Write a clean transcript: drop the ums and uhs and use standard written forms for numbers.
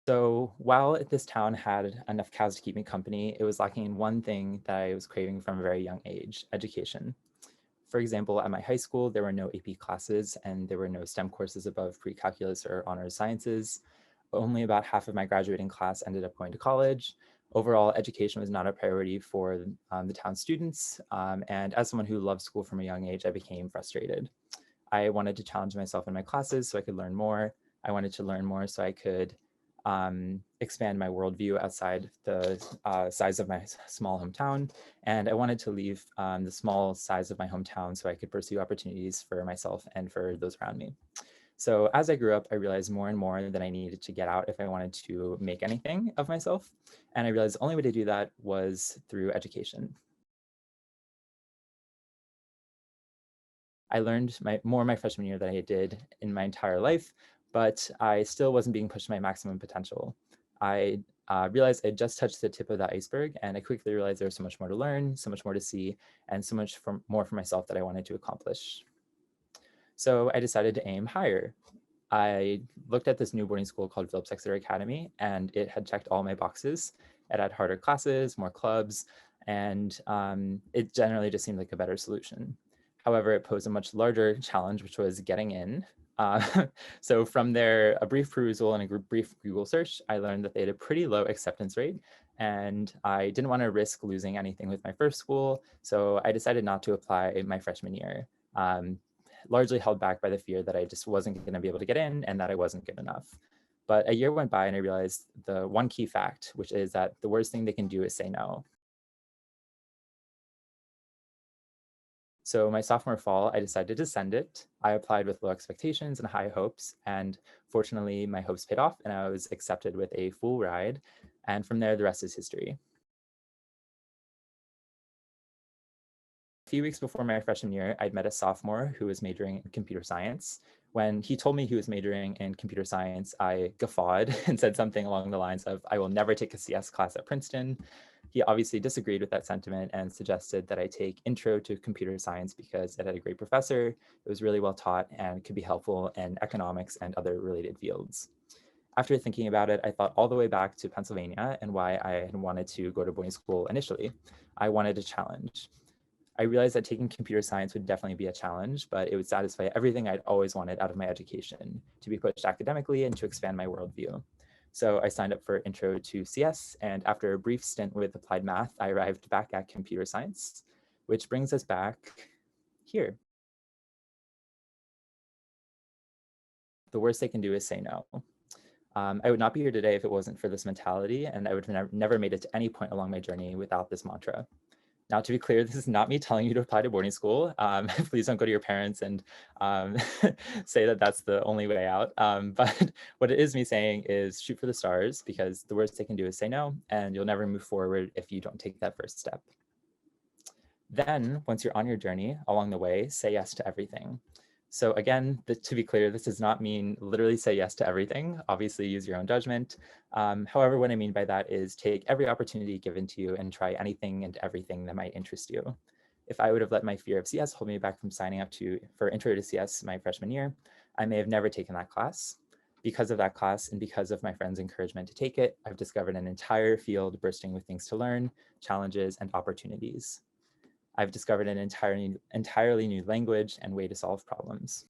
So while this town had enough cows to keep me company, it was lacking in one thing that I was craving from a very young age: education. For example, at my high school, there were no AP classes and there were no STEM courses above pre-calculus or honors sciences. Only about half of my graduating class ended up going to college. Overall, education was not a priority for the town's students. And as someone who loved school from a young age, I became frustrated. I wanted to challenge myself in my classes so I could learn more. I wanted to learn more so I could expand my worldview outside the size of my small hometown. And I wanted to leave the small size of my hometown so I could pursue opportunities for myself and for those around me. So as I grew up, I realized more and more that I needed to get out if I wanted to make anything of myself. And I realized the only way to do that was through education. I learned more my freshman year than I did in my entire life, but I still wasn't being pushed to my maximum potential. I realized I just touched the tip of the iceberg, and I quickly realized there was so much more to learn, so much more to see, and so much more for myself that I wanted to accomplish. So I decided to aim higher. I looked at this new boarding school called Phillips Exeter Academy, and it had checked all my boxes. It had harder classes, more clubs, and it generally just seemed like a better solution. However, it posed a much larger challenge, which was getting in. So from there, a brief perusal and a brief Google search, I learned that they had a pretty low acceptance rate, and I didn't want to risk losing anything with my first school, so I decided not to apply my freshman year. Largely held back by the fear that I just wasn't going to be able to get in and that I wasn't good enough. But a year went by and I realized the one key fact, which is that the worst thing they can do is say no. So my sophomore fall, I decided to send it. I applied with low expectations and high hopes, and fortunately my hopes paid off and I was accepted with a full ride. And from there, the rest is history. A few weeks before my freshman year, I'd met a sophomore who was majoring in computer science. When he told me he was majoring in computer science, I guffawed and said something along the lines of, "I will never take a CS class at Princeton." He obviously disagreed with that sentiment and suggested that I take Intro to Computer Science because it had a great professor, it was really well taught, and could be helpful in economics and other related fields. After thinking about it, I thought all the way back to Pennsylvania and why I had wanted to go to boarding school initially. I wanted a challenge. I realized that taking computer science would definitely be a challenge, but it would satisfy everything I'd always wanted out of my education: to be pushed academically and to expand my worldview. So I signed up for Intro to CS, and after a brief stint with applied math, I arrived back at computer science, which brings us back here. The worst they can do is say no. I would not be here today if it wasn't for this mentality, and I would have never made it to any point along my journey without this mantra. Now, to be clear, this is not me telling you to apply to boarding school. Please don't go to your parents and um, say that that's the only way out. But what it is me saying is shoot for the stars, because the worst they can do is say no, and you'll never move forward if you don't take that first step. Then, once you're on your journey, along the way, say yes to everything. So again, to be clear, this does not mean literally say yes to everything. Obviously, use your own judgment. However, what I mean by that is take every opportunity given to you and try anything and everything that might interest you. If I would have let my fear of CS hold me back from signing up for Intro to CS my freshman year, I may have never taken that class. Because of that class and because of my friends' encouragement to take it, I've discovered an entire field bursting with things to learn, challenges, and opportunities. I've discovered an entirely new language and way to solve problems.